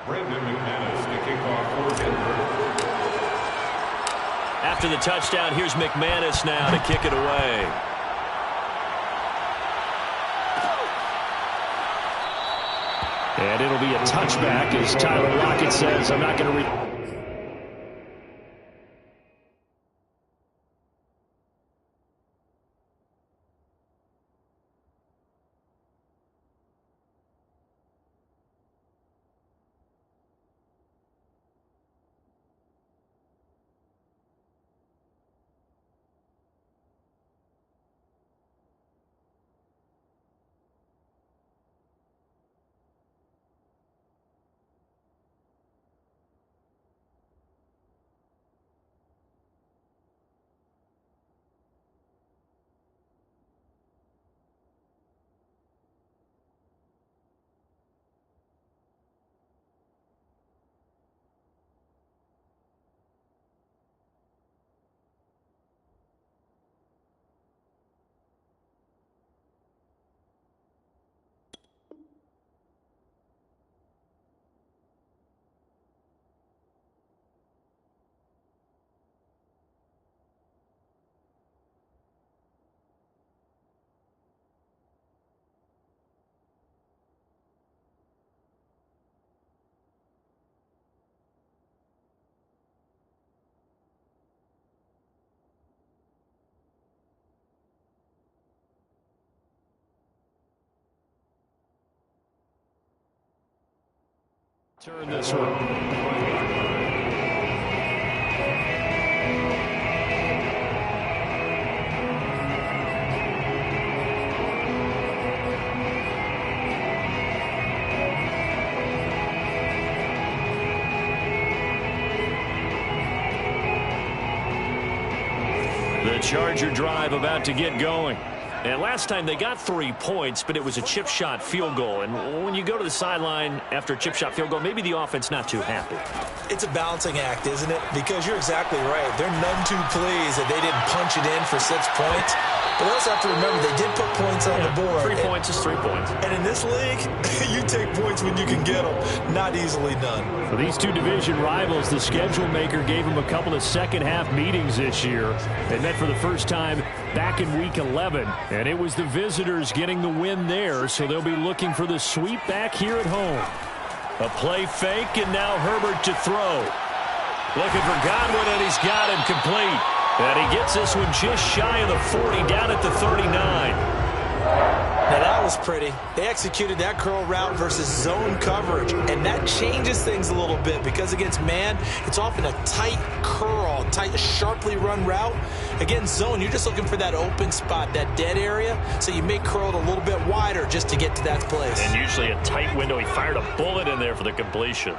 McManus to kick off for Denver. After the touchdown, here's McManus now to kick it away. And it'll be a touchback as Tyler Lockett says, I'm not going to turn this one. The Charger drive about to get going. And last time they got 3 points, but it was a chip shot field goal. And when you go to the sideline after a chip shot field goal, maybe the offense not too happy. It's a balancing act, isn't it? Because you're exactly right. They're none too pleased that they didn't punch it in for 6 points. But they also have to remember they did put points on the board. 3 points is 3 points. And in this league, you take points when you can get them. Not easily done. For these two division rivals, the schedule maker gave them a couple of second-half meetings this year. They met for the first time back in Week 11. And it was the visitors getting the win there, so they'll be looking for the sweep back here at home. A play fake, and now Herbert to throw. Looking for Godwin, and he's got him complete. And he gets this one just shy of the 40, down at the 39. Now that was pretty. They executed that curl route versus zone coverage, and that changes things a little bit because against man, it's often a tight curl, tight, sharply run route. Against zone, you're just looking for that open spot, that dead area, so you may curl it a little bit wider just to get to that place. And usually a tight window. He fired a bullet in there for the completion.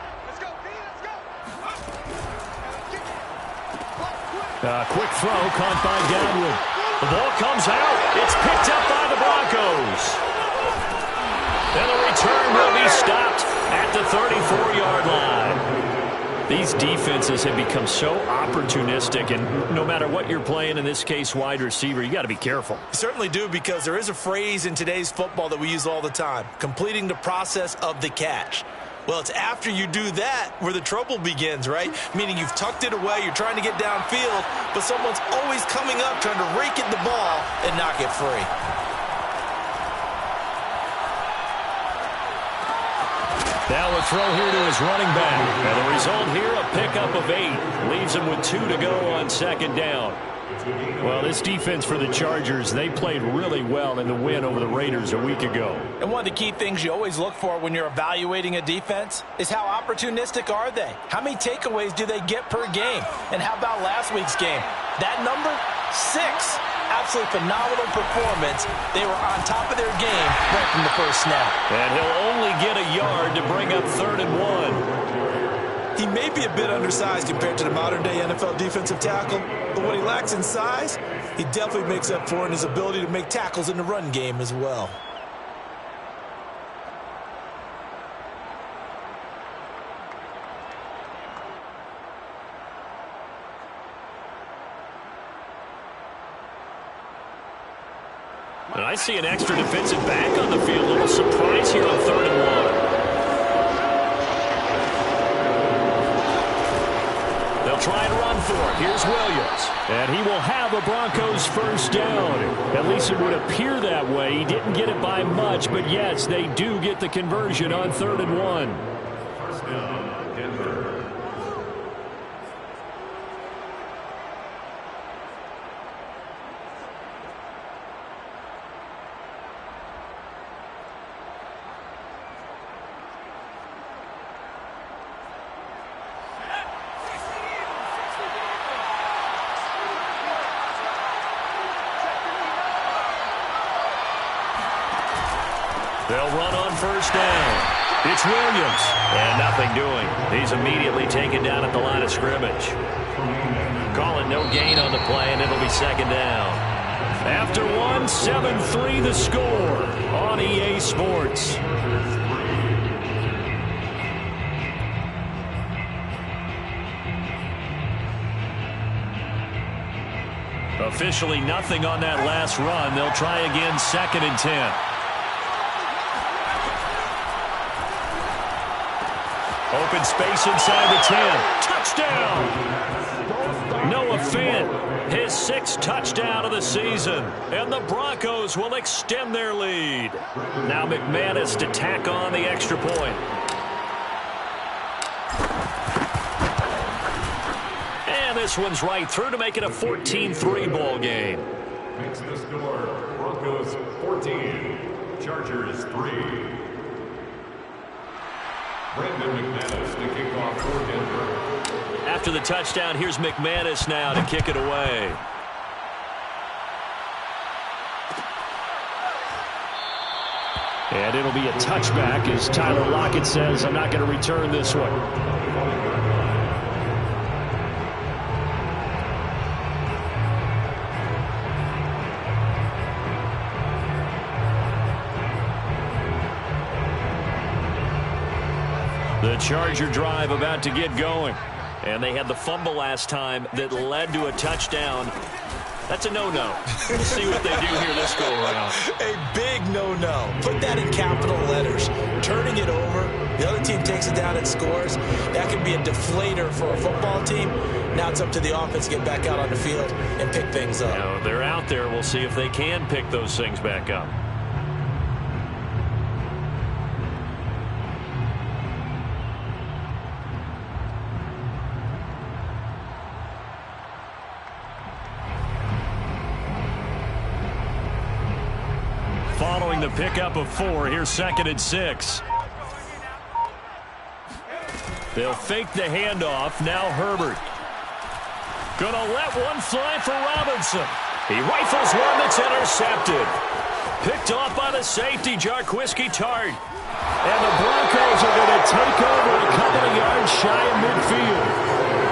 Quick throw caught by Godwin. The ball comes out. It's picked up by the Broncos. And the return will be stopped at the 34-yard line. These defenses have become so opportunistic, and no matter what you're playing, in this case wide receiver, you got to be careful. You certainly do, because there is a phrase in today's football that we use all the time, completing the process of the catch. Well, it's after you do that where the trouble begins, right? Meaning you've tucked it away, you're trying to get downfield, but someone's always coming up trying to rake at the ball and knock it free. Now a throw here to his running back. And the result here, a pickup of 8. Leaves him with 2 to go on second down. Well, this defense for the Chargers, they played really well in the win over the Raiders a week ago. And one of the key things you always look for when you're evaluating a defense is how opportunistic are they? How many takeaways do they get per game? And how about last week's game? That number, 6. Absolutely phenomenal performance. They were on top of their game right from the first snap. And he'll only get a yard to bring up 3rd and 1. He may be a bit undersized compared to the modern-day NFL defensive tackle, but what he lacks in size, he definitely makes up for in his ability to make tackles in the run game as well. And I see an extra defensive back on the field. A little surprise here on 3rd and 1. for it. Here's Williams. And he will have a Broncos first down. At least it would appear that way. He didn't get it by much, but yes, they do get the conversion on 3rd and 1. First down, Denver. They'll run on first down. It's Williams. And nothing doing. He's immediately taken down at the line of scrimmage. Calling no gain on the play, and it'll be 2nd down. After 1, 7-3 the score on EA Sports. Officially nothing on that last run. They'll try again 2nd and 10. Open space inside the 10. Touchdown! Noah Fant, his 6th touchdown of the season. And the Broncos will extend their lead. Now McManus to tack on the extra point. And this one's right through to make it a 14-3 ball game. Makes the score Broncos 14, Chargers 3. McManus to kick off for Denver. After the touchdown, here's McManus now to kick it away. And it'll be a touchback as Tyler Lockett says, I'm not going to return this one. The Charger drive about to get going. And they had the fumble last time that led to a touchdown. That's a no-no. We'll see what they do here this go-around. A big no-no. Put that in capital letters. Turning it over, the other team takes it down and scores. That can be a deflator for a football team. Now it's up to the offense to get back out on the field and pick things up. Now, they're out there. We'll see if they can pick those things back up. Following the pickup of 4, here's 2nd and 6. They'll fake the handoff. Now Herbert. Gonna let one fly for Robinson. He rifles one that's intercepted. Picked off by the safety, Jarquiski Tart. And the Broncos are going to take over a couple of yards shy of midfield.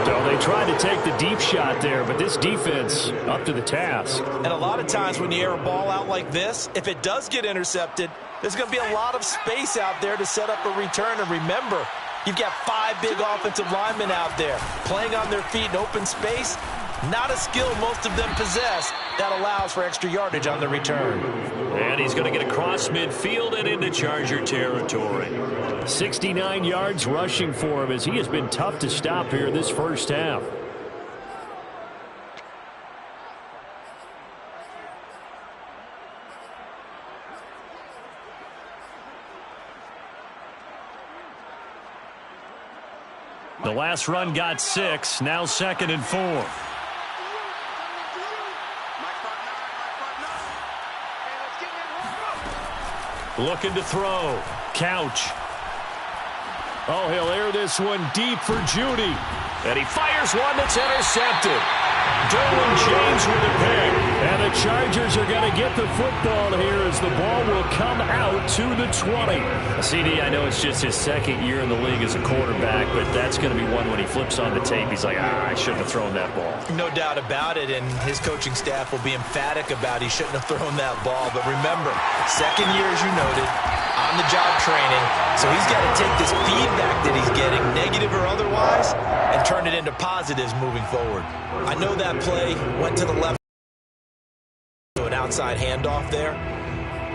So they tried to take the deep shot there, but this defense up to the task. And a lot of times when you air a ball out like this, if it does get intercepted, there's going to be a lot of space out there to set up a return. And remember, you've got 5 big offensive linemen out there playing on their feet in open space. Not a skill most of them possess that allows for extra yardage on the return. And he's going to get across midfield and into Charger territory. 69 yards rushing for him as he has been tough to stop here this first half. The last run got 6, now 2nd and 4. Looking to throw. Couch. Oh, he'll air this one deep for Judy. And he fires one that's intercepted. Derwin James with a pick. And the Chargers are going to get the football here as the ball will come out to the 20. CD, I know it's just his 2nd year in the league as a quarterback, but that's going to be one when he flips on the tape. He's like, I shouldn't have thrown that ball. No doubt about it, and his coaching staff will be emphatic about he shouldn't have thrown that ball. But remember, 2nd year, as you noted, on-the-job training, so he's got to take this feedback that he's getting, negative or otherwise, and turn it into positives moving forward. I know that play went to the left, an outside handoff there.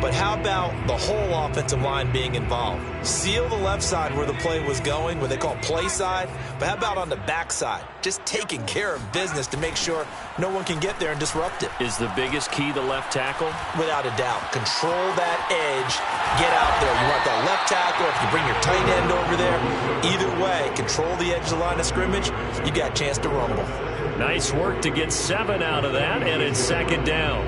but how about the whole offensive line being involved? Seal the left side where the play was going, what they call play side, but how about on the back side? Just taking care of business to make sure no one can get there and disrupt it. Is the biggest key the left tackle? Without a doubt. Control that edge. Get out there. You want that left tackle, or if you bring your tight end over there, either way, control the edge of the line of scrimmage, you got a chance to rumble. Nice work to get 7 out of that, and it's second down.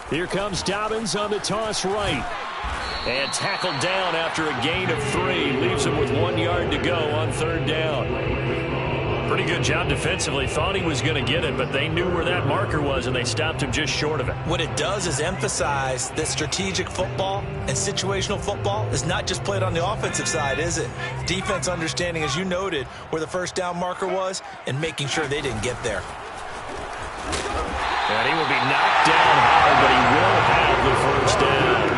Here comes Dobbins on the toss right. And tackled down after a gain of 3. Leaves him with 1 yard to go on third down. Pretty good job defensively. Thought he was going to get it, but they knew where that marker was, and they stopped him just short of it. What it does is emphasize that strategic football and situational football is not just played on the offensive side, is it? Defense understanding, as you noted, where the first down marker was and making sure they didn't get there. And he will be knocked down hard, but he will have the first down.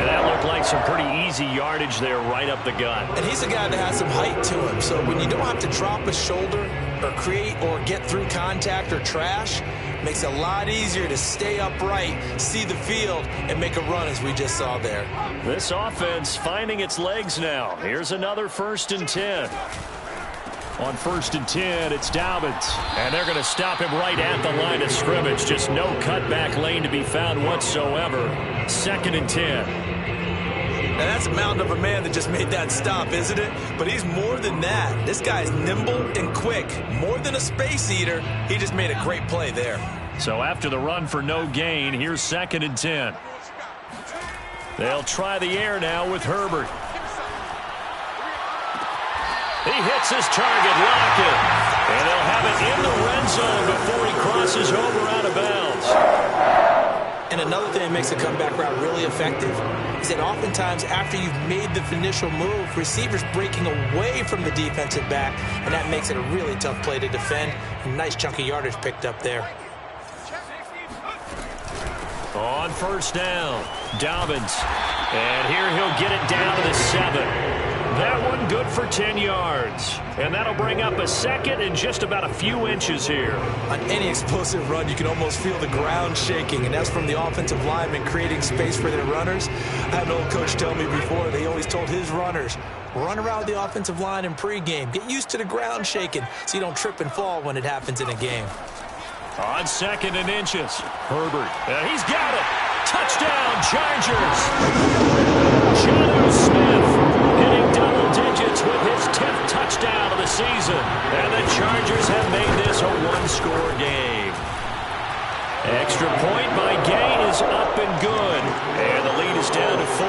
And that looked like some pretty easy yardage there right up the gut. And he's a guy that has some height to him, so when you don't have to drop a shoulder or create or get through contact or trash, it makes it a lot easier to stay upright, see the field, and make a run as we just saw there. This offense finding its legs now. Here's another 1st and 10. On 1st and 10, it's Dobbins. And they're going to stop him right at the line of scrimmage. Just no cutback lane to be found whatsoever. 2nd and 10. Now that's a mountain of a man that just made that stop, isn't it? But he's more than that. This guy's nimble and quick. More than a space eater, he just made a great play there. So after the run for no gain, here's 2nd and 10. They'll try the air now with Herbert. He hits his target, Lockett. And they'll have it in the red zone before he crosses over out of bounds. And another thing that makes a comeback route really effective is that oftentimes after you've made the initial move, receivers breaking away from the defensive back, and that makes it a really tough play to defend. A nice chunk of yardage picked up there. On 1st down, Dobbins. And here he'll get it down to the 7. That one good for 10 yards. And that'll bring up a 2nd and just about a few inches here. On any explosive run, you can almost feel the ground shaking, and that's from the offensive linemen creating space for their runners. I had an old coach tell me before, they always told his runners, run around the offensive line in pregame. Get used to the ground shaking so you don't trip and fall when it happens in a game. On 2nd and inches, Herbert. He's got it. Touchdown, Chargers. Jonnu Smith hitting double digits with his 10th touchdown of the season. And the Chargers have made this a one-score game. Extra point by Gay is up and good. And the lead is down to 4.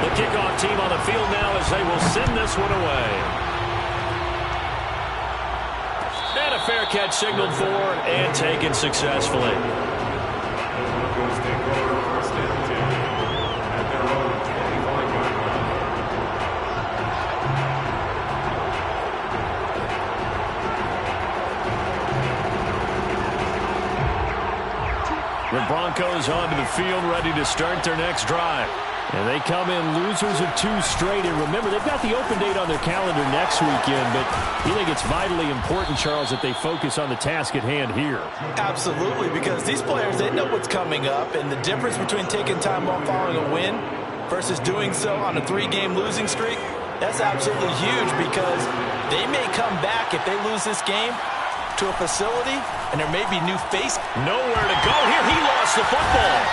The kickoff team on the field now as they will send this one away. And a fair catch signaled for and taken successfully. Broncos take over 1st and 10 at their own 25-yard line. The Broncos onto the field ready to start their next drive. And they come in losers of 2 straight. And remember, they've got the open date on their calendar next weekend. But you think it's vitally important, Charles, that they focus on the task at hand here? Absolutely, because these players, they know what's coming up. And the difference between taking time off following a win versus doing so on a 3-game losing streak, that's absolutely huge because they may come back if they lose this game to a facility and there may be new face. Nowhere to go here. He lost the football.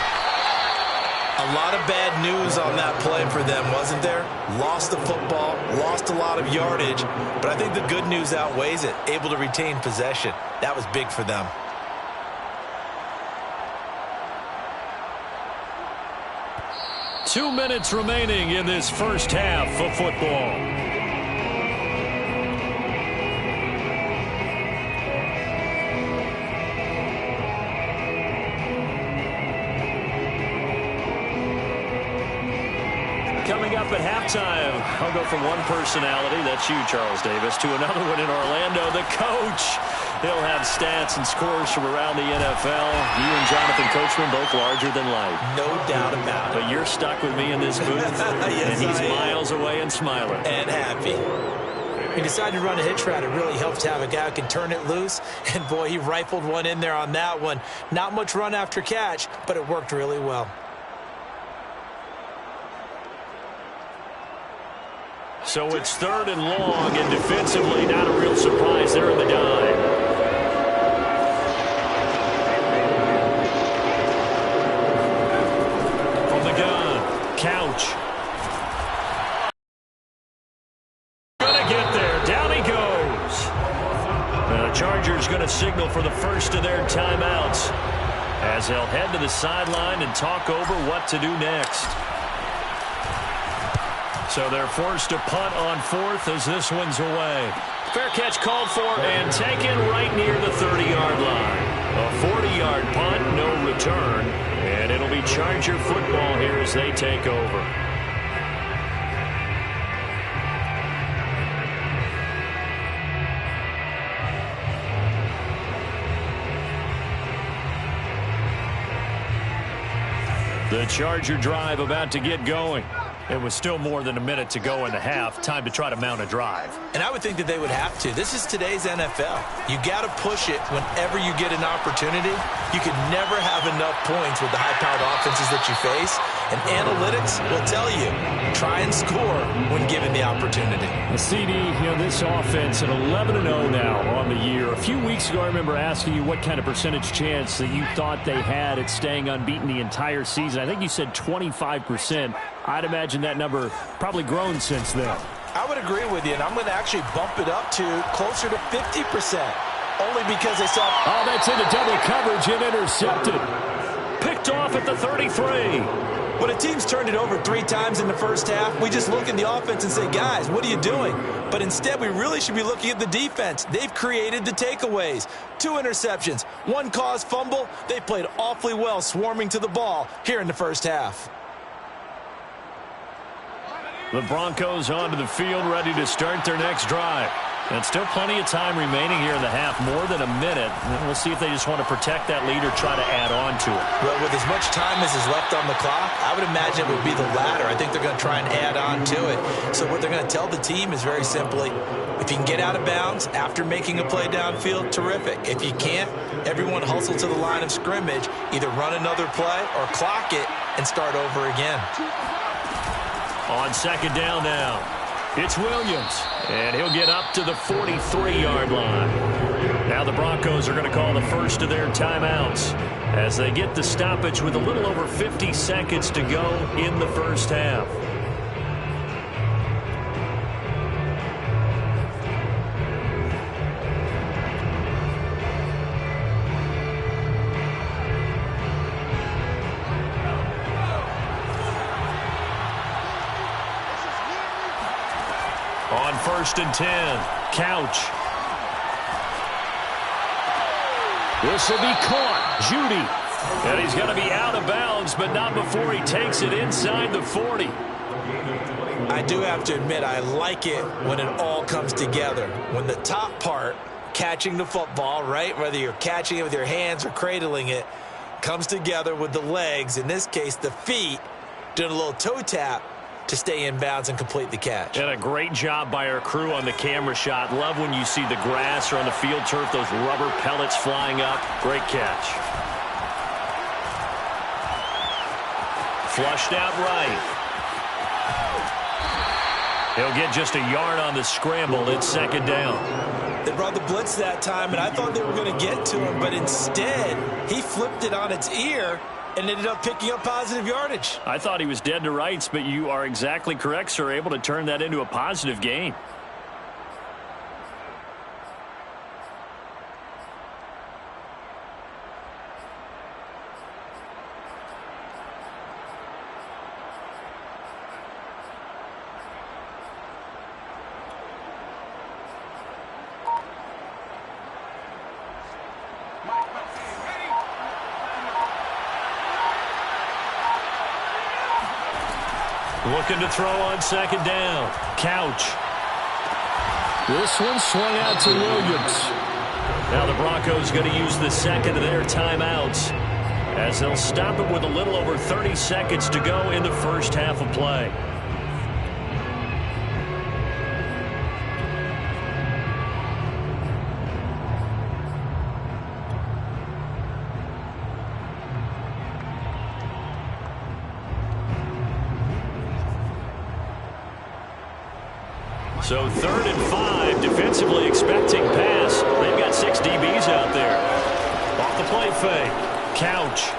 A lot of bad news on that play for them, wasn't there? Lost the football, lost a lot of yardage, but I think the good news outweighs it. Able to retain possession. That was big for them. Two minutes remaining in this first half of football. Coming up at halftime, I'll go from one personality, that's you, Charles Davis, to another one in Orlando, the coach. He'll have stats and scores from around the NFL. You and Jonathan Coachman both larger than life. No doubt about it. But you're stuck with me in this booth, yes, and he's miles away and smiling. And happy. He decided to run a hitch route. It really helps to have a guy who can turn it loose. And, boy, he rifled one in there on that one. Not much run after catch, but it worked really well. So it's 3rd and long, and defensively, not a real surprise there in the dive. From the gun, Couch. Gonna get there. Down he goes. The Chargers gonna signal for the first of their timeouts as they'll head to the sideline and talk over what to do next. So they're forced to punt on 4th as this one's away. Fair catch called for and taken right near the 30-yard line. A 40-yard punt, no return. And it'll be Charger football here as they take over. The Charger drive about to get going. It was still more than a minute to go in the half. Time to try to mount a drive. And I would think that they would have to. This is today's NFL. You got to push it whenever you get an opportunity. You can never have enough points with the high-powered offenses that you face. And analytics will tell you, try and score when given the opportunity. The CD, this offense at 11-0 now on the year. A few weeks ago, I remember asking you what kind of percentage chance that you thought they had at staying unbeaten the entire season. I think you said 25%. I'd imagine that number probably grown since then. I would agree with you, and I'm going to actually bump it up to closer to 50%, only because they saw... Oh, that's into double coverage and intercepted. Picked off at the 33. When a team's turned it over 3 times in the first half, we just look at the offense and say, guys, what are you doing? But instead, we really should be looking at the defense. They've created the takeaways. 2 interceptions, 1 caused fumble. They played awfully well swarming to the ball here in the first half. The Broncos onto the field, ready to start their next drive. And still plenty of time remaining here in the half, more than a minute. And we'll see if they just want to protect that lead or try to add on to it. Well, with as much time as is left on the clock, I would imagine it would be the latter. I think they're going to try and add on to it. So what they're going to tell the team is very simply, if you can get out of bounds after making a play downfield, terrific. If you can't, everyone hustle to the line of scrimmage, either run another play or clock it and start over again. On 2nd down now, it's Williams, and he'll get up to the 43-yard line. Now the Broncos are going to call the first of their timeouts as they get the stoppage with a little over 50 seconds to go in the first half. On 1st and 10, Couch. This will be caught. Judy. And he's going to be out of bounds, but not before he takes it inside the 40. I do have to admit, I like it when it all comes together. When the top part, catching the football, right, whether you're catching it with your hands or cradling it, comes together with the legs, in this case the feet, doing a little toe tap to stay in bounds and complete the catch. And a great job by our crew on the camera shot. Love when you see the grass or on the field turf, those rubber pellets flying up. Great catch. Flushed out right. He'll get just a yard on the scramble. It's 2nd down. They brought the blitz that time, and I thought they were going to get to him, but instead he flipped it on its ear and ended up picking up positive yardage. I thought he was dead to rights, but you are exactly correct, sir. Able to turn that into a positive gain. Looking to throw on 2nd down. Couch. This one swung out to Williams. Now the Broncos going to use the second of their timeouts as they'll stop it with a little over 30 seconds to go in the first half of play. So 3rd and 5, defensively expecting pass. They've got 6 DBs out there. Off the play fake. Couch.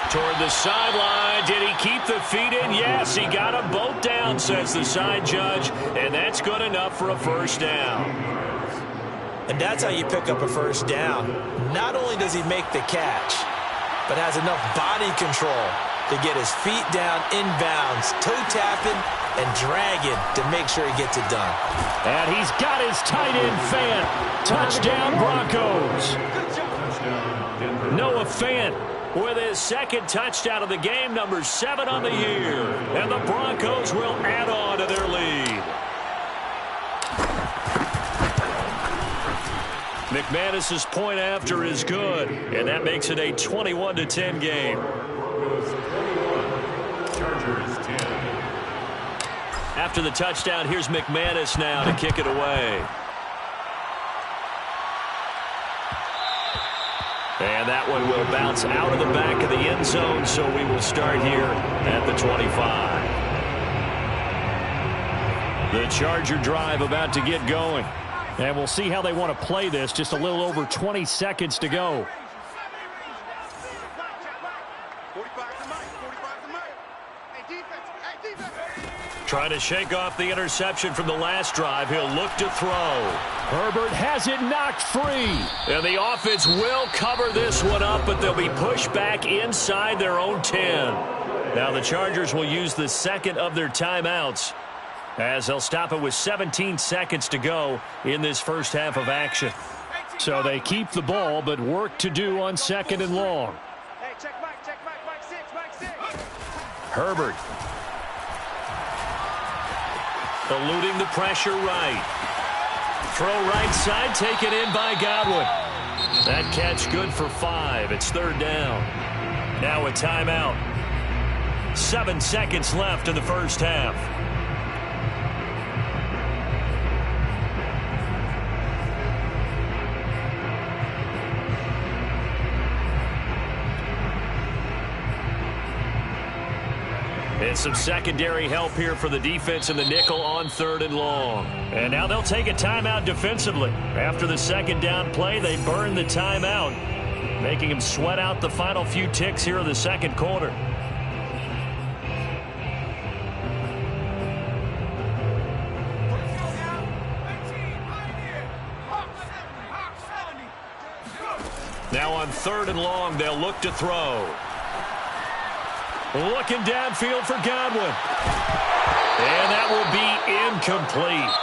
Toward the sideline. Did he keep the feet in? Yes, he got them both down, says the side judge. And that's good enough for a first down. And that's how you pick up a first down. Not only does he make the catch, but has enough body control to get his feet down inbounds, toe tapping, and dragging to make sure he gets it done. And he's got his tight end Fant. Touchdown Broncos. Noah Fant with his second touchdown of the game, number 7 on the year. And the Broncos will add on to their lead. McManus's point after is good, and that makes it a 21-10 game. Chargers 10. After the touchdown, here's McManus now to kick it away. And that one will bounce out of the back of the end zone, so we will start here at the 25. The Charger drive about to get going. And we'll see how they want to play this. Just a little over 20 seconds to go. Trying to shake off the interception from the last drive. He'll look to throw. Herbert has it knocked free. And the offense will cover this one up, but they'll be pushed back inside their own 10. Now the Chargers will use the second of their timeouts, as they'll stop it with 17 seconds to go in this first half of action. So they keep the ball, but work to do on 2nd and long. Herbert. Eluding the pressure right. Throw right side, taken in by Godwin. That catch good for 5. It's 3rd down. Now a timeout. 7 seconds left in the first half. And some secondary help here for the defense in the nickel on 3rd and long. And now they'll take a timeout defensively. After the second down play, they burn the timeout, making them sweat out the final few ticks here in the second quarter. Now on 3rd and long, they'll look to throw. Looking downfield for Godwin. And that will be incomplete.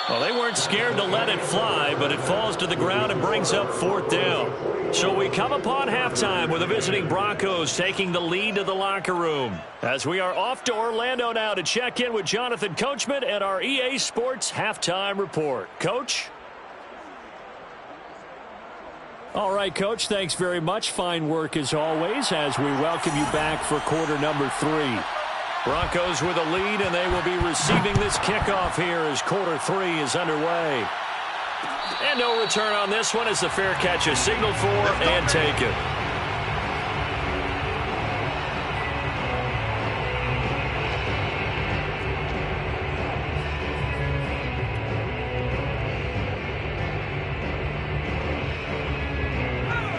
Well, they weren't scared to let it fly, but it falls to the ground and brings up 4th down. So we come upon halftime with the visiting Broncos taking the lead to the locker room, as we are off to Orlando now to check in with Jonathan Coachman and our EA Sports Halftime Report. Coach? All right, Coach, thanks very much. Fine work as always as we welcome you back for quarter number 3. Broncos with a lead, and they will be receiving this kickoff here as quarter 3 is underway. And no return on this one as the fair catch is signaled for and taken.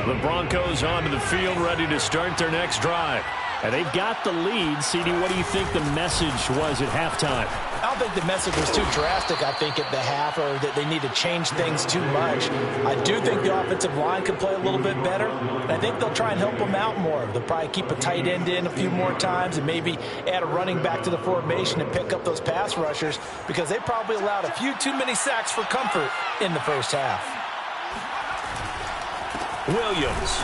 The Broncos onto the field, ready to start their next drive. And they've got the lead. CD, what do you think the message was at halftime? I don't think the message was too drastic, I think, at the half, or that they need to change things too much. I do think the offensive line could play a little bit better. And I think they'll try and help them out more. They'll probably keep a tight end in a few more times and maybe add a running back to the formation and pick up those pass rushers, because they probably allowed a few too many sacks for comfort in the first half. Williams.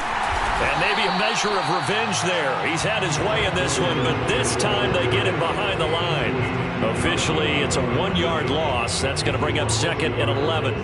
And maybe a measure of revenge there. He's had his way in this one, but this time they get him behind the line. Officially, it's a 1-yard loss. That's going to bring up 2nd and 11.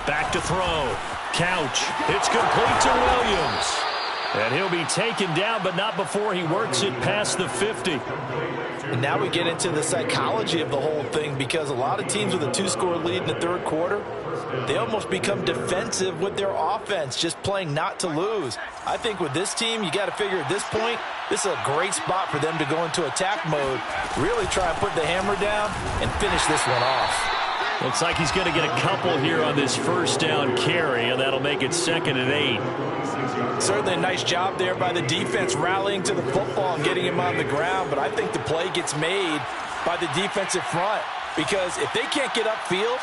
Back to throw. Couch. It's complete to Williams. And he'll be taken down, but not before he works it past the 50. And now we get into the psychology of the whole thing, because a lot of teams with a 2-score lead in the third quarter, they almost become defensive with their offense, just playing not to lose. I think with this team, you got to figure at this point, this is a great spot for them to go into attack mode, really try and put the hammer down and finish this one off. Looks like he's going to get a couple here on this first down carry, and that'll make it 2nd and 8. Certainly a nice job there by the defense rallying to the football and getting him on the ground, but I think the play gets made by the defensive front, because if they can't get upfield,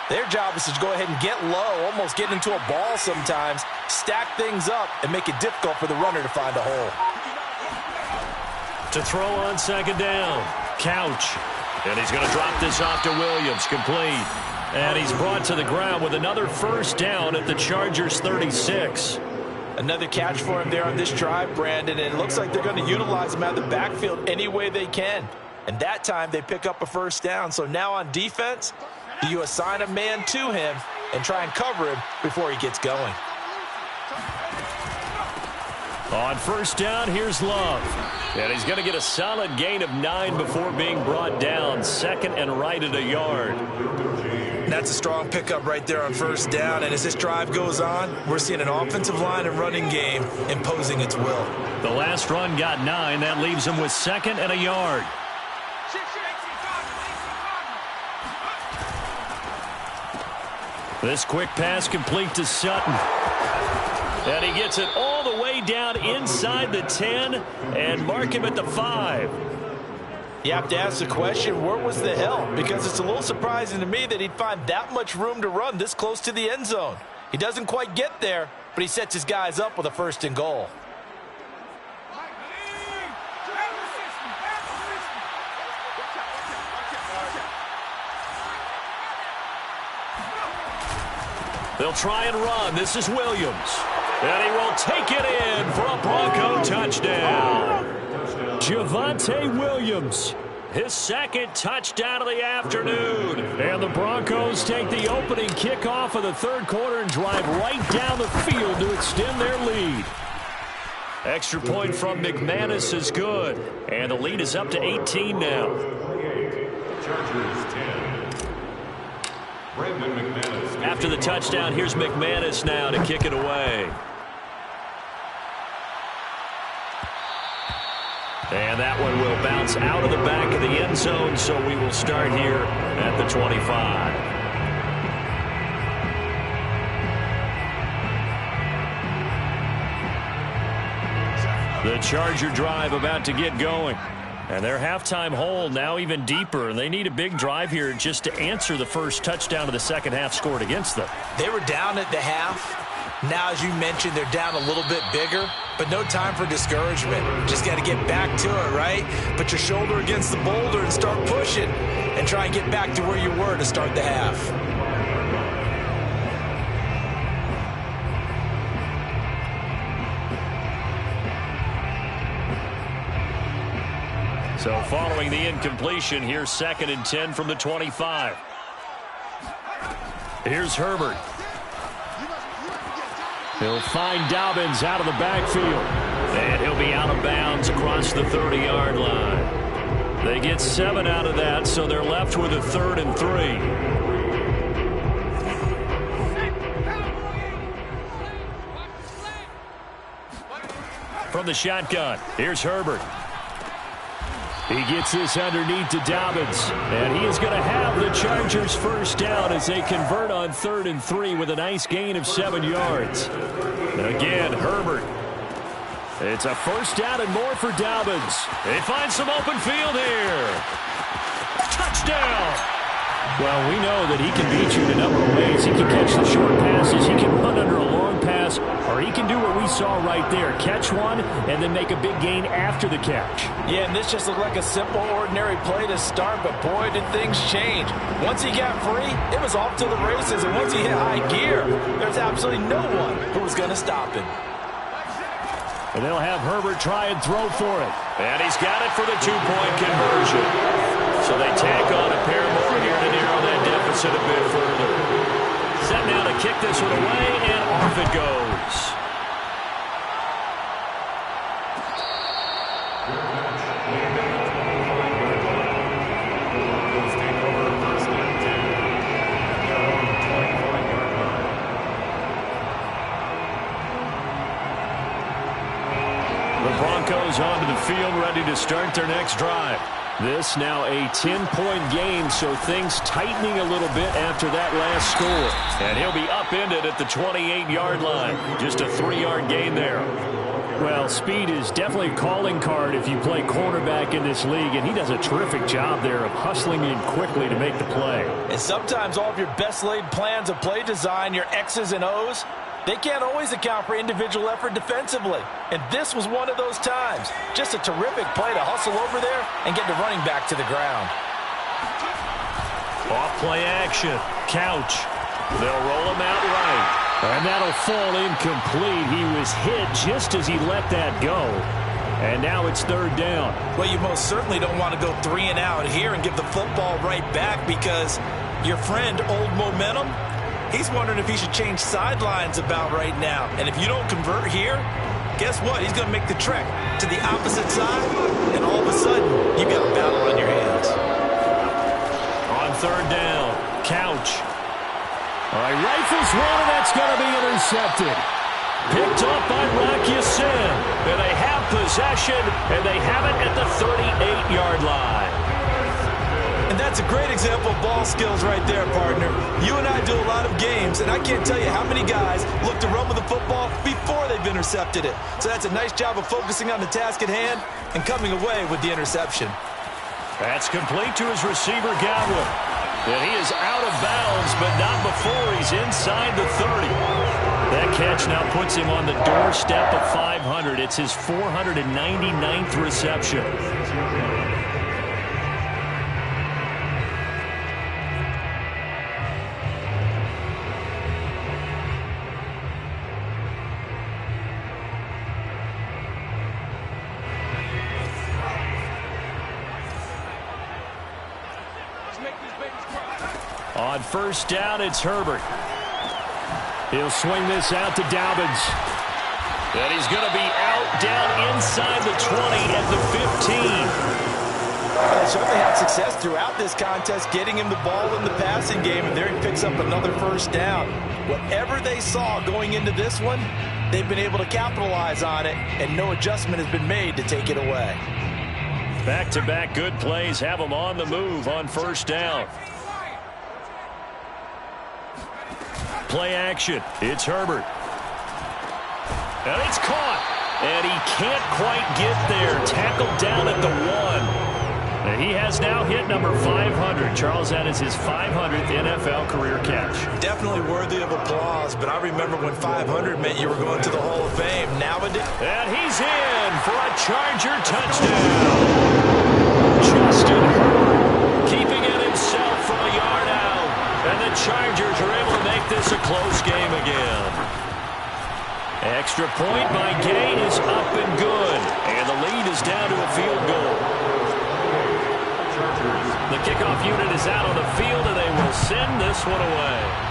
their job is to go ahead and get low, almost get into a ball sometimes, stack things up, and make it difficult for the runner to find a hole. To throw on 2nd down, Couch. And he's going to drop this off to Williams, complete. And he's brought to the ground with another first down at the Chargers' 36. Another catch for him there on this drive, Brandon, and it looks like they're going to utilize him out of the backfield any way they can. And that time they pick up a first down. So now on defense, do you assign a man to him and try and cover him before he gets going? On first down, here's Love. And he's going to get a solid gain of 9 before being brought down. 2nd and right at a yard. That's a strong pickup right there on first down. And as this drive goes on, we're seeing an offensive line and running game imposing its will. The last run got 9. That leaves him with 2nd and a yard. This quick pass complete to Sutton. And he gets it all the way down inside the 10 and mark him at the 5. You have to ask the question, where was the help? Because it's a little surprising to me that he'd find that much room to run this close to the end zone. He doesn't quite get there, but he sets his guys up with a 1st and goal. They'll try and run. This is Williams. And he will take it in for a Bronco touchdown. Javonte Williams, his 2nd touchdown of the afternoon. And the Broncos take the opening kickoff of the third quarter and drive right down the field to extend their lead. Extra point from McManus is good. And the lead is up to 18 now. Chargers 10. Brandon McManus. After the touchdown, here's McManus now to kick it away. And that one will bounce out of the back of the end zone, so we will start here at the 25. The Charger drive about to get going. And their halftime hole now even deeper, and they need a big drive here just to answer the first touchdown of the second half scored against them. They were down at the half. Now, as you mentioned, they're down a little bit bigger, but no time for discouragement. Just got to get back to it, right? Put your shoulder against the boulder and start pushing and try and get back to where you were to start the half. So following the incompletion, here's 2nd and 10 from the 25. Here's Herbert. He'll find Dobbins out of the backfield. And he'll be out of bounds across the 30-yard line. They get 7 out of that, so they're left with a 3rd and 3. From the shotgun, here's Herbert. He gets this underneath to Dobbins, and he is going to have the Chargers first down as they convert on 3rd and 3 with a nice gain of 7 yards. Again, Herbert. It's a first down and more for Dobbins. They find some open field here. Touchdown! Well, we know that he can beat you in a number of ways. He can catch the short passes, he can run under a long pass, or he can do what we saw right there, catch one and then make a big gain after the catch. Yeah, and this just looked like a simple, ordinary play to start, but boy, did things change. Once he got free, it was off to the races, and once he hit high gear, there's absolutely no one who was going to stop him. And they'll have Herbert try and throw for it. And he's got it for the 2-point conversion. So they tack on a pair more here to narrow that deficit a bit further. Set now to kick this one away, and off it goes. Broncos onto the field, ready to start their next drive. This now a 10-point game, so things tightening a little bit after that last score. And he'll be upended at the 28-yard line. Just a 3-yard gain there. Well, speed is definitely a calling card if you play cornerback in this league, and he does a terrific job there of hustling in quickly to make the play. And sometimes all of your best laid plans of play design, your X's and O's, they can't always account for individual effort defensively. And this was one of those times. Just a terrific play to hustle over there and get the running back to the ground. Off play action. Couch. They'll roll him out right. And that'll fall incomplete. He was hit just as he let that go. And now it's third down. Well, you most certainly don't want to go 3 and out here and give the football right back, because your friend, Old Momentum, he's wondering if he should change sidelines about right now. And if you don't convert here, guess what? He's going to make the trek to the opposite side, and all of a sudden, you've got a battle on your hands. On third down, Couch. All right, rifles one, and that's going to be intercepted. Picked up by Rocky Sin. And they have possession, and they have it at the 38-yard line. And that's a great example of ball skills right there, partner. You and I do a lot of games, and I can't tell you how many guys look to run with the football before they've intercepted it. So that's a nice job of focusing on the task at hand and coming away with the interception. That's complete to his receiver, Godwin. And he is out of bounds, but not before he's inside the 30. That catch now puts him on the doorstep of 500. It's his 499th reception. On first down, it's Herbert. He'll swing this out to Dobbins. And he's going to be out down inside the 20 at the 15. They certainly had success throughout this contest getting him the ball in the passing game, and there he picks up another first down. Whatever they saw going into this one, they've been able to capitalize on it, and no adjustment has been made to take it away. Back-to-back good plays have them on the move on first down. Play action. It's Herbert. And it's caught. And he can't quite get there. Tackled down at the 1. And he has now hit number 500. Charles, that is his 500th NFL career catch. Definitely worthy of applause, but I remember when 500 meant you were going to the Hall of Fame. Nowadays. And he's in for a Charger touchdown. Justin Herbert keeping it himself from a yard out. And the Chargers are able to make this a close game again. Extra point by Gay is up and good. And the lead is down to a field goal. The kickoff unit is out on the field, and they will send this one away.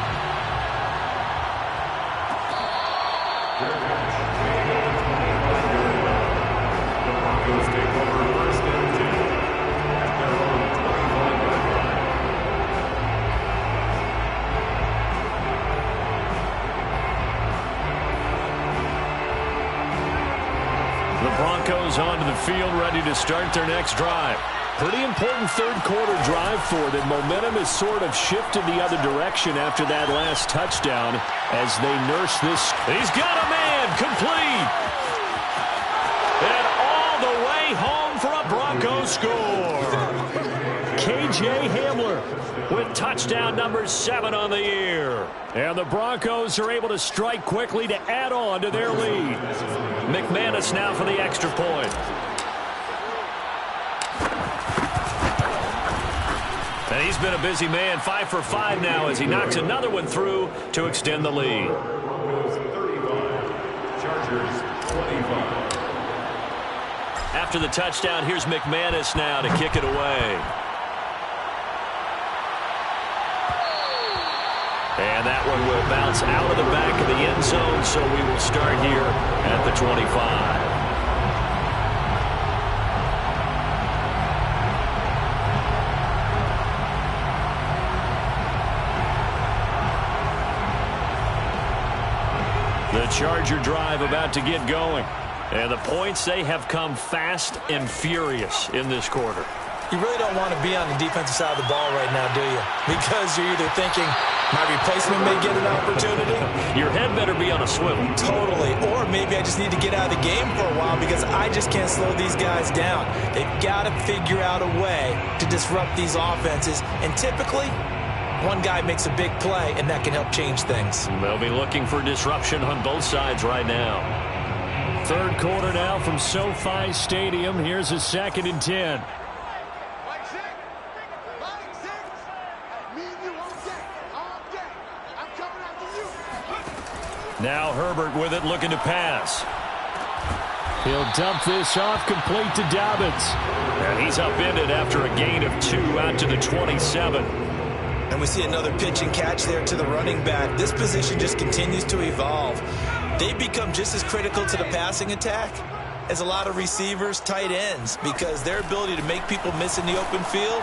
Broncos onto the field, ready to start their next drive. Pretty important third quarter drive for them. Momentum has sort of shifted the other direction after that last touchdown as they nurse this. He's got a man, complete. And all the way home for a Broncos score. KJ Hamler with touchdown number 7 on the year. And the Broncos are able to strike quickly to add on to their lead. McManus now for the extra point. And he's been a busy man, 5 for 5 now as he knocks another one through to extend the lead. Broncos 35, Chargers 25. After the touchdown, here's McManus now to kick it away. And that one will bounce out of the back of the end zone, so we will start here at the 25. The Charger drive about to get going. And the points, they have come fast and furious in this quarter. You really don't want to be on the defensive side of the ball right now, do you? Because you're either thinking, my replacement may get an opportunity. Your head better be on a swivel. Totally. Or maybe I just need to get out of the game for a while because I just can't slow these guys down. They've got to figure out a way to disrupt these offenses. And typically, one guy makes a big play, and that can help change things. They'll be looking for disruption on both sides right now. Third quarter now from SoFi Stadium. Here's a 2nd and 10. Now Herbert with it, looking to pass. He'll dump this off, complete to Dobbins. And he's upended after a gain of 2 out to the 27. And we see another pitch and catch there to the running back. This position just continues to evolve. They become just as critical to the passing attack as a lot of receivers, tight ends, because their ability to make people miss in the open field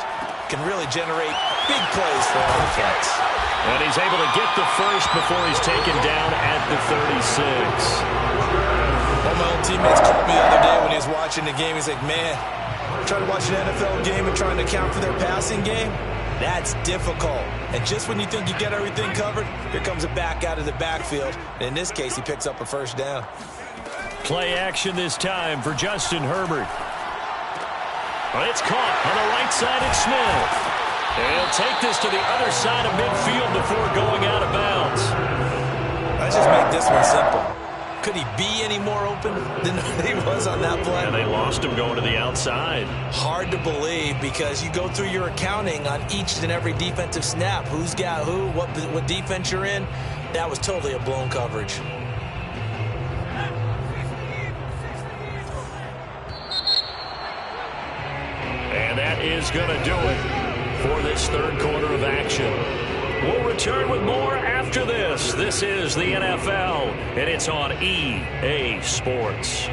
can really generate big plays for our offense. And he's able to get the first before he's taken down at the 36. One of my old teammates called me the other day when he was watching the game. He's like, man, trying to watch an NFL game and trying to account for their passing game, that's difficult. And just when you think you get everything covered, here comes a back out of the backfield. And in this case, he picks up a first down. Play action this time for Justin Herbert. It's caught on the right side at Smith. And he'll take this to the other side of midfield before going out of bounds. Let's just make this one simple. Could he be any more open than he was on that play? And they lost him going to the outside. Hard to believe because you go through your accounting on each and every defensive snap. Who's got who, what defense you're in. That was totally a blown coverage. And that is going to do it for this third quarter of action. We'll return with more after this. This is the NFL, and it's on EA Sports.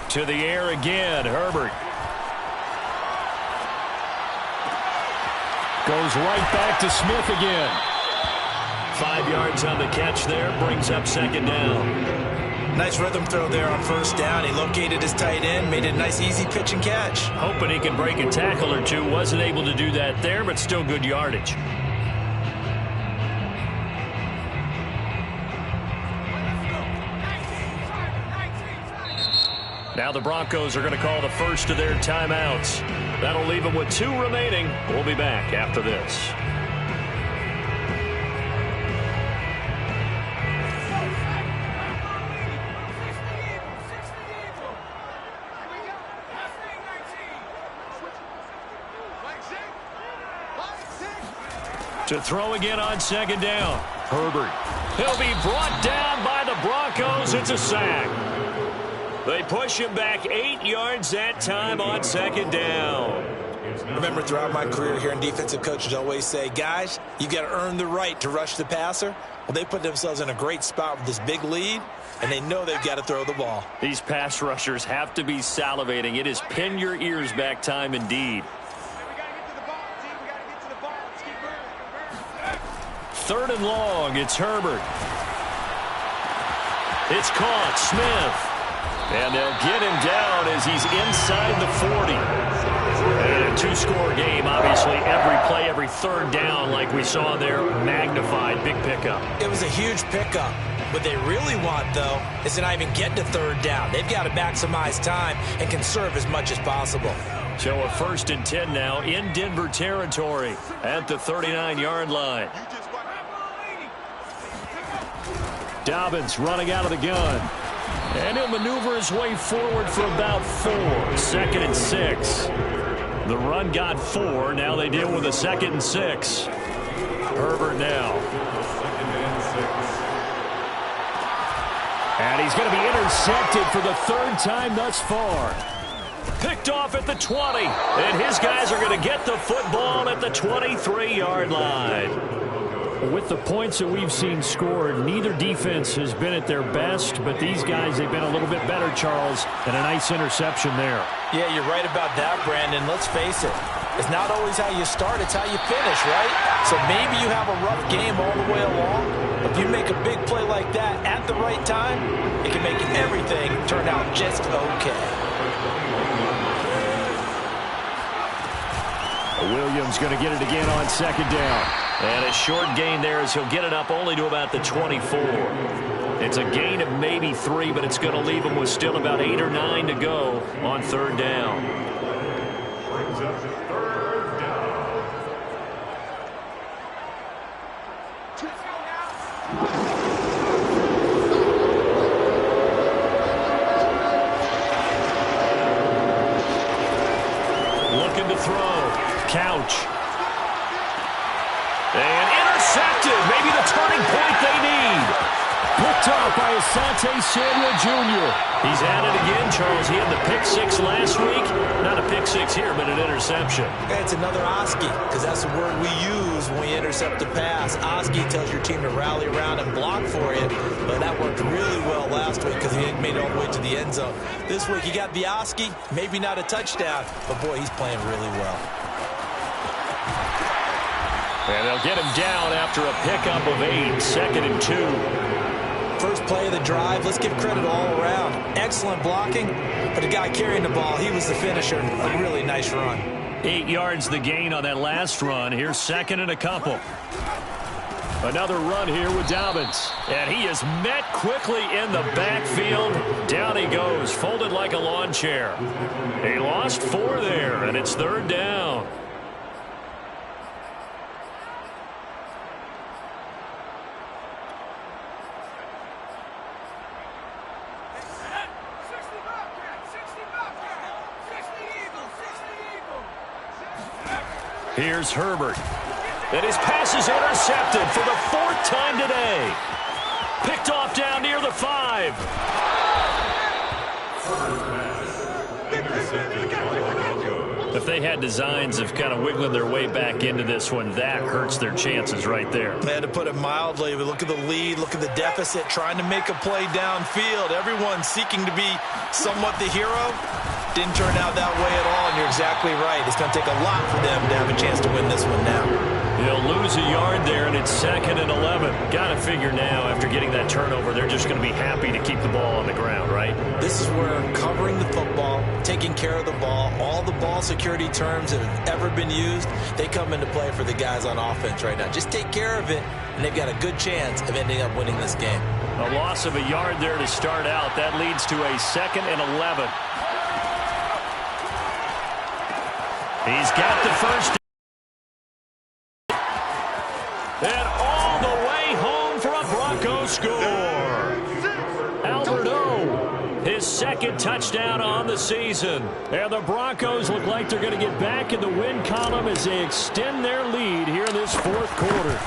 To the air again, Herbert. Goes right back to Smith again. 5 yards on the catch there, brings up 2nd down. Nice rhythm throw there on 1st down. He located his tight end, made it a nice easy pitch and catch. Hoping he can break a tackle or two. Wasn't able to do that there, but still good yardage. Now the Broncos are going to call the first of their timeouts. That'll leave them with 2 remaining. We'll be back after this. To throw again on 2nd down. Herbert. He'll be brought down by the Broncos. It's a sack. They push him back 8 yards that time on 2nd down. Remember, throughout my career here in defensive coaches always say, guys, you got to earn the right to rush the passer. Well, they put themselves in a great spot with this big lead, and they know they've got to throw the ball. These pass rushers have to be salivating. It is pin your ears back time indeed. 3rd and long, it's Herbert. It's caught, Smith. And they'll get him down as he's inside the 40. And a 2-score game, obviously, every play, every 3rd down, like we saw there, magnified, big pickup. It was a huge pickup. What they really want, though, is to not even get to 3rd down. They've got to maximize time and conserve as much as possible. So a 1st and 10 now in Denver territory at the 39-yard line. Dobbins running out of the gun. And he'll maneuver his way forward for about 4. 2nd and 6. The run got 4. Now they deal with a 2nd and 6. Herbert now. And he's going to be intercepted for the 3rd time thus far. Picked off at the 20. And his guys are going to get the football at the 23-yard line. With the points that we've seen scored, neither defense has been at their best, but these guys, they've been a little bit better, Charles, and a nice interception there. Yeah, you're right about that, Brandon. Let's face it. It's not always how you start, it's how you finish, right? So maybe you have a rough game all the way along, but if you make a big play like that at the right time, it can make everything turn out just okay. Williams going to get it again on 2nd down. And a short gain there as he'll get it up only to about the 24. It's a gain of maybe 3, but it's going to leave him with still about 8 or 9 to go on 3rd down. Brings up 3rd down. Looking to throw. Couch. And intercepted. Maybe the turning point they need. Picked off by Asante Samuel Jr. He's at it again, Charles. He had the pick 6 last week. Not a pick 6 here, but an interception. It's another Oski, because that's the word we use when we intercept a pass. Oski tells your team to rally around and block for you. But that worked really well last week because he made it all the way to the end zone. This week he got the Oski, maybe not a touchdown, but boy, he's playing really well. And they'll get him down after a pickup of 8, 2nd and 2. First play of the drive, let's give credit all around. Excellent blocking, but the guy carrying the ball, he was the finisher. A really nice run. 8 yards the gain on that last run. Here's 2nd and a couple. Another run here with Dobbins. And he is met quickly in the backfield. Down he goes, folded like a lawn chair. He lost 4 there, and it's 3rd down. Here's Herbert. And his pass is intercepted for the 4th time today. Picked off down near the 5. If they had designs of kind of wiggling their way back into this one, that hurts their chances right there. They had to put it mildly. But look at the lead, look at the deficit, trying to make a play downfield. Everyone seeking to be somewhat the hero. Didn't turn out that way at all, and you're exactly right. It's going to take a lot for them to have a chance to win this one now. They'll lose a yard there, and it's 2nd and 11. Got to figure now, after getting that turnover, they're just going to be happy to keep the ball on the ground, right? This is where covering the football, taking care of the ball, all the ball security terms that have ever been used, they come into play for the guys on offense right now. Just take care of it, and they've got a good chance of ending up winning this game. A loss of a yard there to start out. That leads to a 2nd and 11. He's got the first. And all the way home for a Broncos score. Albert O, his 2nd touchdown on the season. And the Broncos look like they're going to get back in the win column as they extend their lead here in this 4th quarter.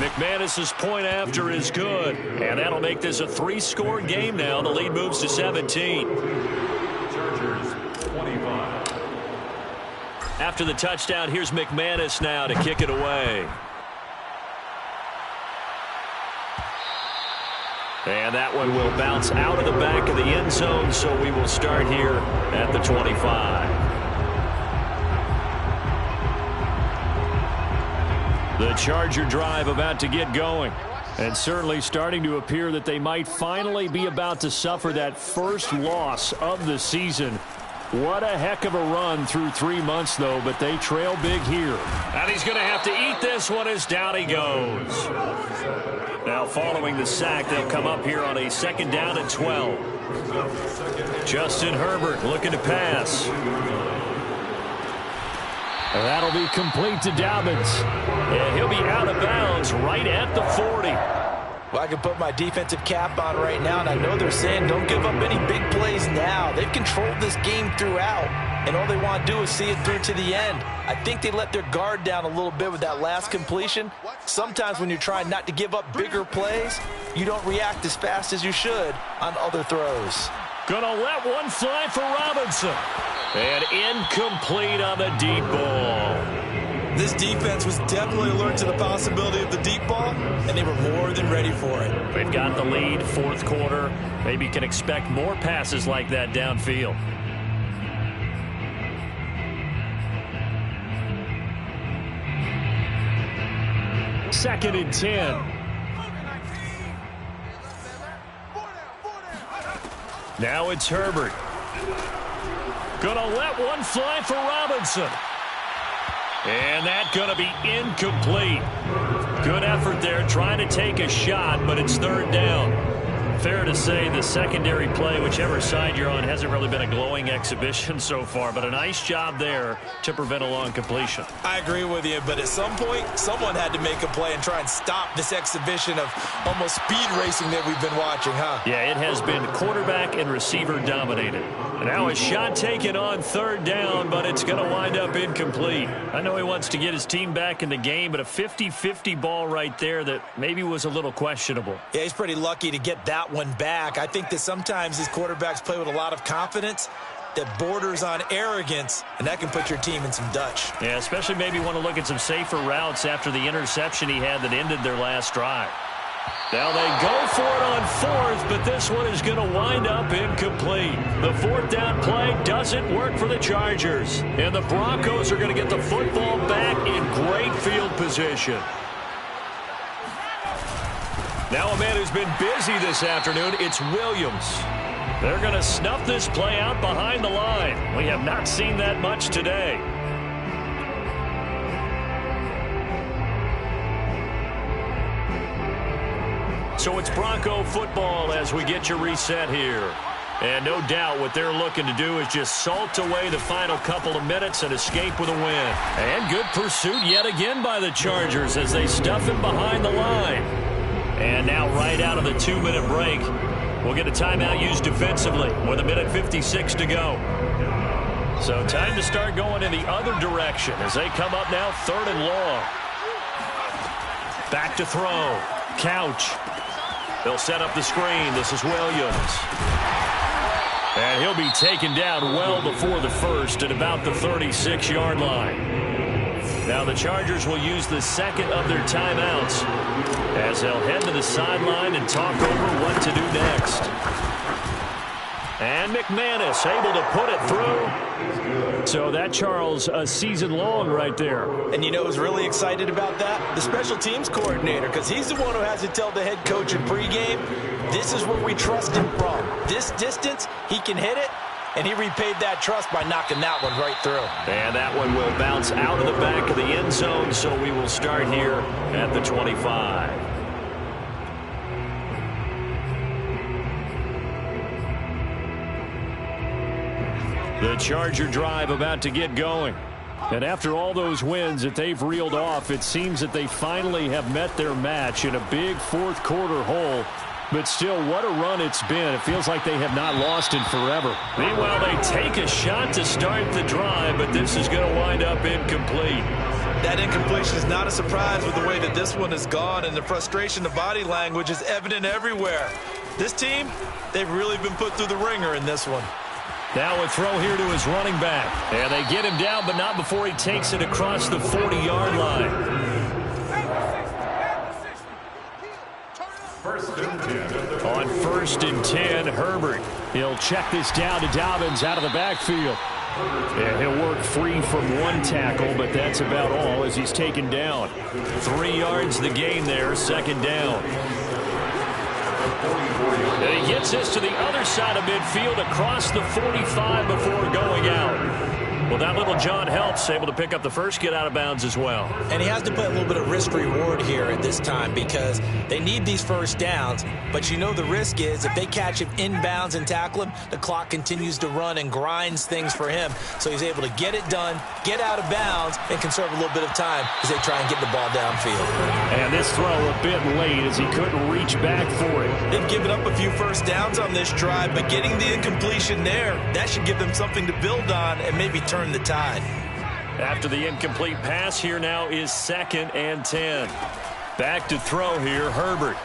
McManus's point after is good. And that'll make this a 3-score game now. The lead moves to 17. Chargers 25. After the touchdown, here's McManus now to kick it away. And that one will bounce out of the back of the end zone, so we will start here at the 25. The Charger drive about to get going. And certainly starting to appear that they might finally be about to suffer that first loss of the season. What a heck of a run through 3 months, though, but they trail big here. And he's going to have to eat this one as down he goes. Now, following the sack, they'll come up here on a 2nd down and 12. Justin Herbert looking to pass. And that'll be complete to Dobbins. And he'll be out of bounds right at the 40. Well, I can put my defensive cap on right now, and I know they're saying don't give up any big plays now. They've controlled this game throughout. and all they want to do is see it through to the end. I think they let their guard down a little bit with that last completion. Sometimes when you're trying not to give up bigger plays, you don't react as fast as you should on other throws. Gonna let one fly for Robinson. And incomplete on the deep ball. This defense was definitely alert to the possibility of the deep ball, and they were more than ready for it. They've got the lead, fourth quarter. Maybe can expect more passes like that downfield. Second and 10. Now it's Herbert. Gonna let one fly for Robinson. And that's gonna be incomplete. Good effort there, trying to take a shot, but it's third down. Fair to say the secondary play, whichever side you're on, hasn't really been a glowing exhibition so far, but a nice job there to prevent a long completion. I agree with you, but at some point, someone had to make a play and try and stop this exhibition of almost speed racing that we've been watching, huh? Yeah, it has been quarterback and receiver dominated. Now a shot taken on third down, but it's going to wind up incomplete. I know he wants to get his team back in the game, but a 50-50 ball right there that maybe was a little questionable. Yeah, he's pretty lucky to get that one back. I think that sometimes these quarterbacks play with a lot of confidence that borders on arrogance, and that can put your team in some Dutch. Yeah, especially maybe want to look at some safer routes after the interception he had that ended their last drive. Now they go for it on fourth, but this one is going to wind up incomplete. The fourth down play doesn't work for the Chargers, and the Broncos are going to get the football back in great field position. Now a man who's been busy this afternoon, it's Williams. They're going to snuff this play out behind the line. We have not seen that much today. So it's Bronco football as we get you reset here. And no doubt what they're looking to do is just salt away the final couple of minutes and escape with a win. And good pursuit yet again by the Chargers as they stuff him behind the line. And now right out of the 2-minute break, we'll get a timeout used defensively with 1:56 to go. So time to start going in the other direction as they come up now third and long. Back to throw. Couch. They'll set up the screen. This is Williams. And he'll be taken down well before the first at about the 36-yard line. Now the Chargers will use the second of their timeouts as they'll head to the sideline and talk over what to do next. And McManus able to put it through. So that, Charles, a season long right there. And you know who's really excited about that? The special teams coordinator, because he's the one who has to tell the head coach in pregame, this is where we trust him from. This distance, he can hit it, and he repaid that trust by knocking that one right through. And that one will bounce out of the back of the end zone, so we will start here at the 25. The Charger drive about to get going. And after all those wins that they've reeled off, it seems that they finally have met their match in a big fourth quarter hole. But still, what a run it's been. It feels like they have not lost in forever. Meanwhile, they take a shot to start the drive, but this is going to wind up incomplete. That incompletion is not a surprise with the way that this one has gone, and the frustration, the body language is evident everywhere. This team, they've really been put through the ringer in this one. Now a throw here to his running back. And they get him down, but not before he takes it across the 40-yard line. On 1st and 10, Herbert. He'll check this down to Dobbins out of the backfield. And he'll work free from one tackle, but that's about all as he's taken down. 3 yards the gain there, second down. And he gets this to the other side of midfield across the 45 before going out. Well, that little John helps, able to pick up the first get out of bounds as well. And he has to play a little bit of risk-reward here at this time because they need these first downs. But you know the risk is if they catch him inbounds and tackle him, the clock continues to run and grinds things for him. So he's able to get it done, get out of bounds, and conserve a little bit of time as they try and get the ball downfield. And this throw a bit late as he couldn't reach back for it. They've given up a few first downs on this drive, but getting the incompletion there, that should give them something to build on and maybe turn the tide. After the incomplete pass, here now is 2nd and 10. Back to throw here, Herbert.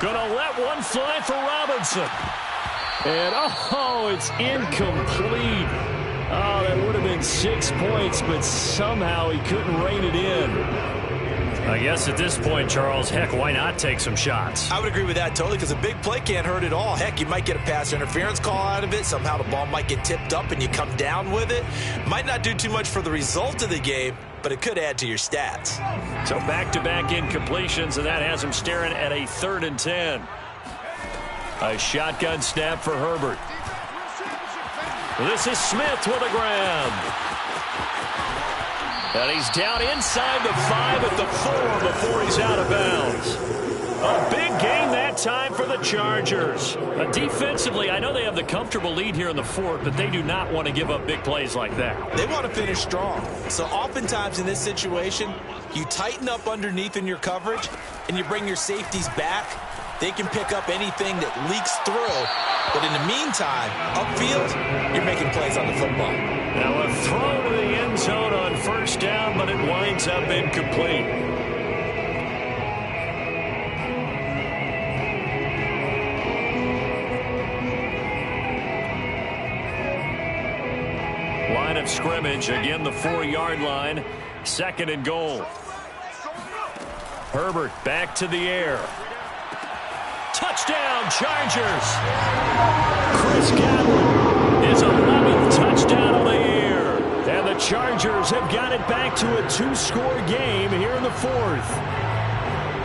Gonna let one fly for Robinson. And, oh, it's incomplete. Oh, that would have been 6 points, but somehow he couldn't rein it in. I guess at this point, Charles, heck, why not take some shots? I would agree with that totally because a big play can't hurt at all. Heck, you might get a pass interference call out of it. Somehow the ball might get tipped up and you come down with it. Might not do too much for the result of the game, but it could add to your stats. So back-to-back incompletions, and that has him staring at a 3rd and 10. A shotgun snap for Herbert. This is Smith with a grab. And he's down inside the 5 at the 4 before he's out of bounds. A big gain that time for the Chargers. Defensively, I know they have the comfortable lead here in the 4th, but they do not want to give up big plays like that. They want to finish strong. So oftentimes in this situation, you tighten up underneath in your coverage, and you bring your safeties back. They can pick up anything that leaks through. But in the meantime, upfield, you're making plays on the football. Now a throw to the end zone on 1st down, but it winds up incomplete. Line of scrimmage, again the 4-yard line. 2nd and goal. Herbert back to the air. Touchdown, Chargers. Chris Godwin, his 11th touchdown of the year. And the Chargers have got it back to a 2-score game here in the 4th.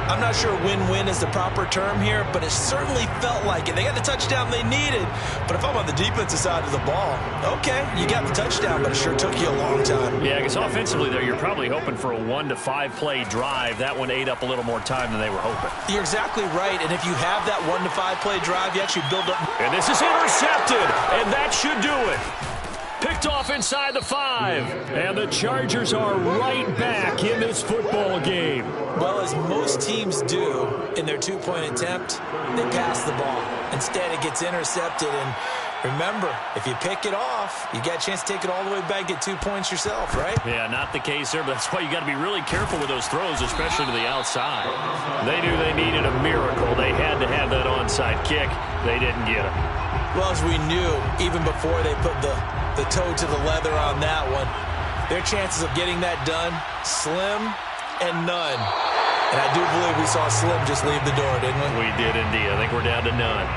I'm not sure win-win is the proper term here, but it certainly felt like it. They got the touchdown they needed, but if I'm on the defensive side of the ball, okay, you got the touchdown, but it sure took you a long time. Yeah, because offensively there, you're probably hoping for a 1 to 5 play drive. That one ate up a little more time than they were hoping. You're exactly right, and if you have that 1 to 5 play drive, you actually build up. And this is intercepted, and that should do it. Picked off inside the 5. And the Chargers are right back in this football game. Well, as most teams do in their 2-point attempt, they pass the ball. Instead, it gets intercepted. And remember, if you pick it off, you got a chance to take it all the way back, get 2 points yourself, right? Yeah, not the case there, but that's why you got to be really careful with those throws, especially to the outside. They knew they needed a miracle. They had to have that onside kick. They didn't get it. Well, as we knew, even before they put the toe to the leather on that one, their chances of getting that done, slim and none. And I do believe we saw Slim just leave the door, didn't we? We did indeed. I think we're down to none.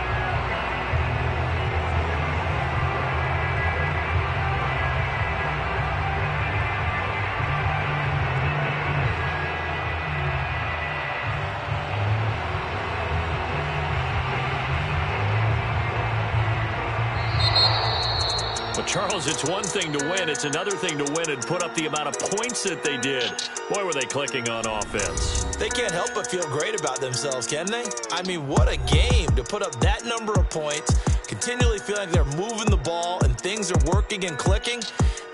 Charles, it's one thing to win. It's another thing to win and put up the amount of points that they did. Boy, were they clicking on offense. They can't help but feel great about themselves, can they? I mean, what a game to put up that number of points, continually feeling like they're moving the ball and things are working and clicking.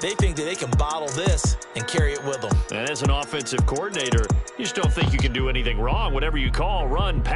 They think that they can bottle this and carry it with them. And as an offensive coordinator, you just don't think you can do anything wrong. Whatever you call, run, pass.